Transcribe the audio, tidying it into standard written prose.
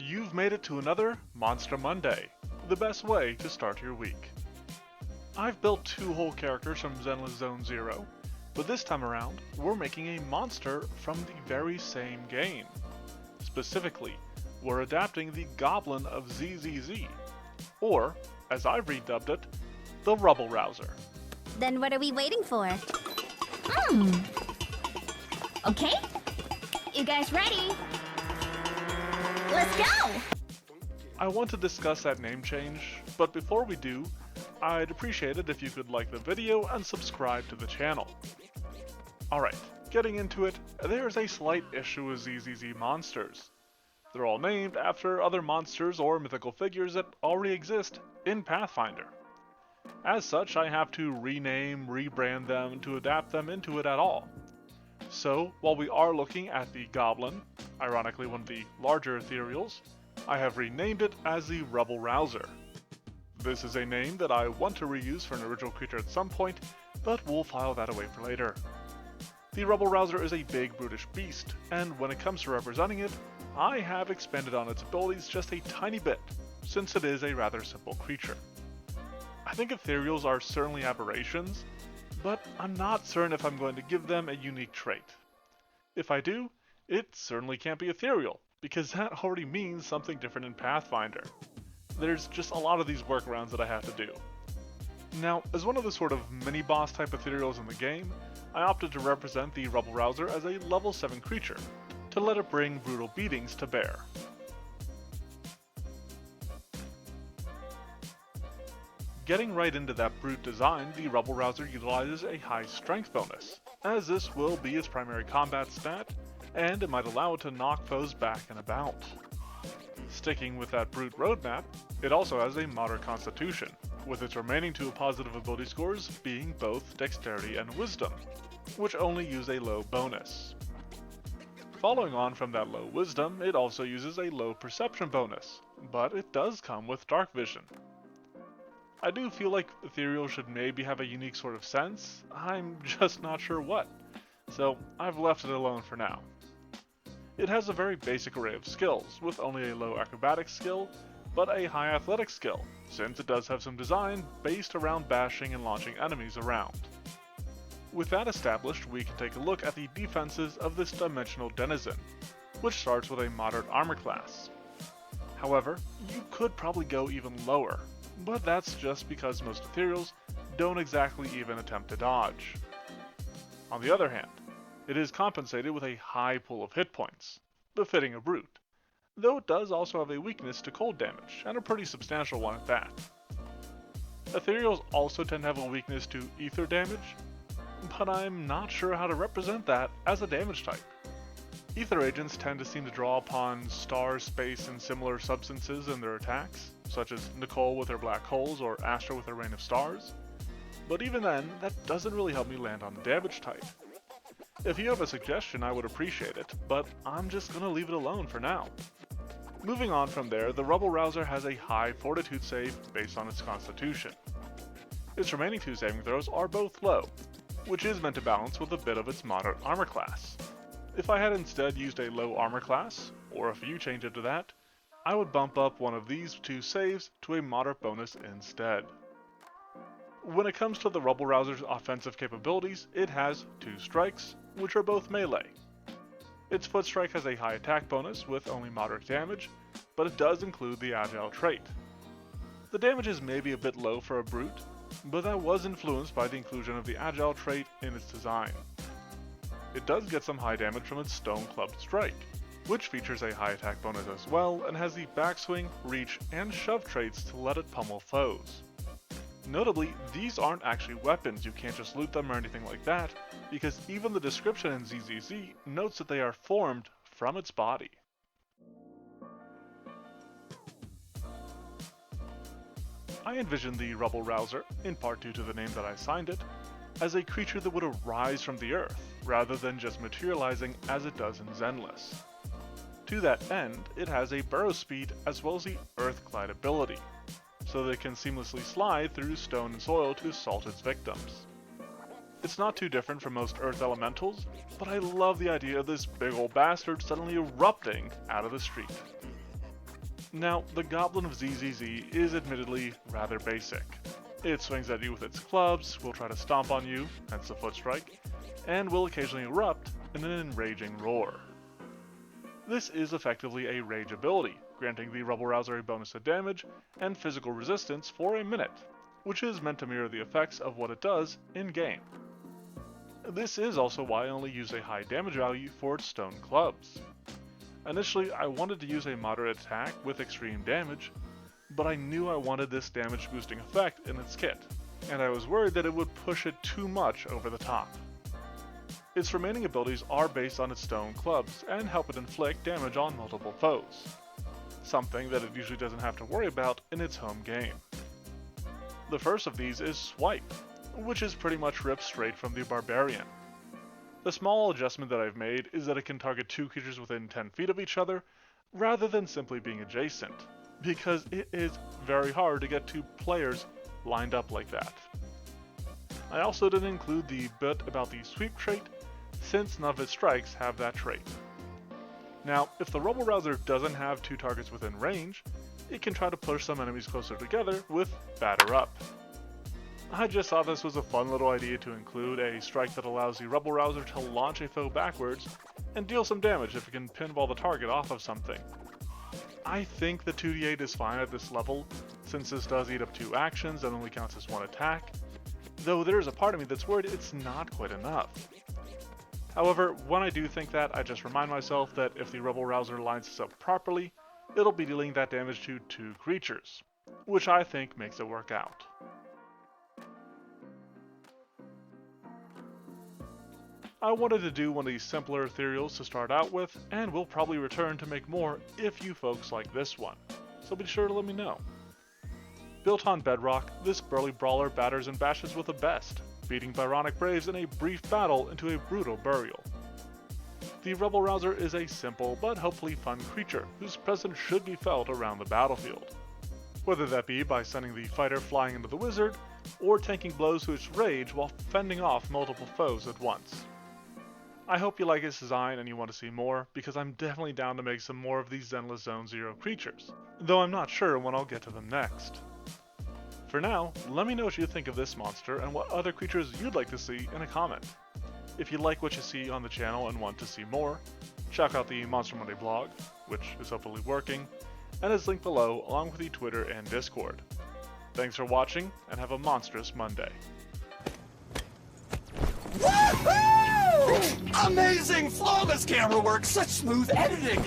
You've made it to another Monster Monday, the best way to start your week. I've built two whole characters from Zenless Zone Zero, but this time around, we're making a monster from the very same game. Specifically, we're adapting the Goblin of ZZZ, or, as I've redubbed it, the Rubblerouser. Then what are we waiting for? Okay? You guys ready? Let's go! I want to discuss that name change, but before we do, I'd appreciate it if you could like the video and subscribe to the channel. Alright, getting into it, there's a slight issue with ZZZ monsters. They're all named after other monsters or mythical figures that already exist in Pathfinder. As such, I have to rename, rebrand them to adapt them into it at all. So, while we are looking at the Goblin, ironically one of the larger ethereals, I have renamed it as the Rubblerouser. This is a name that I want to reuse for an original creature at some point, but we'll file that away for later. The Rubblerouser is a big brutish beast, and when it comes to representing it, I have expanded on its abilities just a tiny bit, since it is a rather simple creature. I think ethereals are certainly aberrations, but I'm not certain if I'm going to give them a unique trait. If I do, it certainly can't be ethereal, because that already means something different in Pathfinder. There's just a lot of these workarounds that I have to do. Now, as one of the sort of mini-boss type ethereals in the game, I opted to represent the Rubblerouser as a level 7 creature, to let it bring brutal beatings to bear. Getting right into that brute design, the Rubblerouser utilizes a high strength bonus, as this will be its primary combat stat, and it might allow it to knock foes back and about. Sticking with that brute roadmap, it also has a moderate constitution, with its remaining two positive ability scores being both dexterity and wisdom, which only use a low bonus. Following on from that low wisdom, it also uses a low perception bonus, but it does come with dark vision. I do feel like ethereal should maybe have a unique sort of sense, I'm just not sure what, so I've left it alone for now. It has a very basic array of skills, with only a low acrobatics skill, but a high athletic skill, since it does have some design based around bashing and launching enemies around. With that established, we can take a look at the defenses of this dimensional denizen, which starts with a moderate armor class. However, you could probably go even lower, but that's just because most ethereals don't exactly even attempt to dodge. On the other hand, it is compensated with a high pool of hit points, befitting a brute, though it does also have a weakness to cold damage, and a pretty substantial one at that. Ethereals also tend to have a weakness to ether damage, but I'm not sure how to represent that as a damage type. Ether agents tend to seem to draw upon stars, space, and similar substances in their attacks, such as Nicole with her black holes or Astra with her rain of stars, but even then, that doesn't really help me land on the damage type. If you have a suggestion, I would appreciate it, but I'm just gonna leave it alone for now. Moving on from there, the Rubblerouser has a high fortitude save based on its constitution. Its remaining two saving throws are both low, which is meant to balance with a bit of its moderate armor class. If I had instead used a low armor class, or if you change it to that, I would bump up one of these two saves to a moderate bonus instead. When it comes to the Rubblerouser's offensive capabilities, it has two strikes, which are both melee. Its foot strike has a high attack bonus with only moderate damage, but it does include the agile trait. The damage is maybe a bit low for a brute, but that was influenced by the inclusion of the agile trait in its design. It does get some high damage from its stone clubbed strike, which features a high attack bonus as well and has the backswing, reach, and shove traits to let it pummel foes. Notably, these aren't actually weapons, you can't just loot them or anything like that, because even the description in ZZZ notes that they are formed from its body. I envisioned the Rubblerouser, in part due to the name that I assigned it, as a creature that would arise from the earth, rather than just materializing as it does in Zenless. To that end, it has a burrow speed as well as the Earth Glide ability, so that it can seamlessly slide through stone and soil to assault its victims. It's not too different from most Earth elementals, but I love the idea of this big ol' bastard suddenly erupting out of the street. Now, the Goblin of ZZZ is admittedly rather basic. It swings at you with its clubs, will try to stomp on you, hence the foot strike, and will occasionally erupt in an enraging roar. This is effectively a rage ability, granting the Rubblerouser a bonus to damage and physical resistance for a minute, which is meant to mirror the effects of what it does in-game. This is also why I only use a high damage value for its stone clubs. Initially, I wanted to use a moderate attack with extreme damage, but I knew I wanted this damage boosting effect in its kit, and I was worried that it would push it too much over the top. Its remaining abilities are based on its stone clubs and help it inflict damage on multiple foes, something that it usually doesn't have to worry about in its home game. The first of these is Swipe, which is pretty much ripped straight from the Barbarian. The small adjustment that I've made is that it can target two creatures within 10 feet of each other, rather than simply being adjacent, because it is very hard to get two players lined up like that. I also didn't include the bit about the Sweep trait, since none of its strikes have that trait. Now, if the Rubblerouser doesn't have two targets within range, it can try to push some enemies closer together with Batter Up. I just thought this was a fun little idea to include a strike that allows the Rubblerouser to launch a foe backwards and deal some damage if it can pinball the target off of something. I think the 2d8 is fine at this level, since this does eat up 2 actions and only counts as 1 attack, though there is a part of me that's worried it's not quite enough. However, when I do think that, I just remind myself that if the Rubblerouser lines this up properly, it'll be dealing that damage to 2 creatures, which I think makes it work out. I wanted to do one of these simpler ethereals to start out with, and we'll probably return to make more if you folks like this one, so be sure to let me know. Built on Bedrock, this burly brawler batters and bashes with a best, beating Byronic Braves in a brief battle into a brutal burial. The Rubblerouser is a simple but hopefully fun creature whose presence should be felt around the battlefield, whether that be by sending the fighter flying into the wizard, or tanking blows to its rage while fending off multiple foes at once. I hope you like its design and you want to see more, because I'm definitely down to make some more of these Zenless Zone Zero creatures, though I'm not sure when I'll get to them next. For now, let me know what you think of this monster and what other creatures you'd like to see in a comment. If you like what you see on the channel and want to see more, check out the Monster Monday blog, which is hopefully working, and is linked below along with the Twitter and Discord. Thanks for watching, and have a monstrous Monday. Woohoo! Amazing! Flawless camera work! Such smooth editing!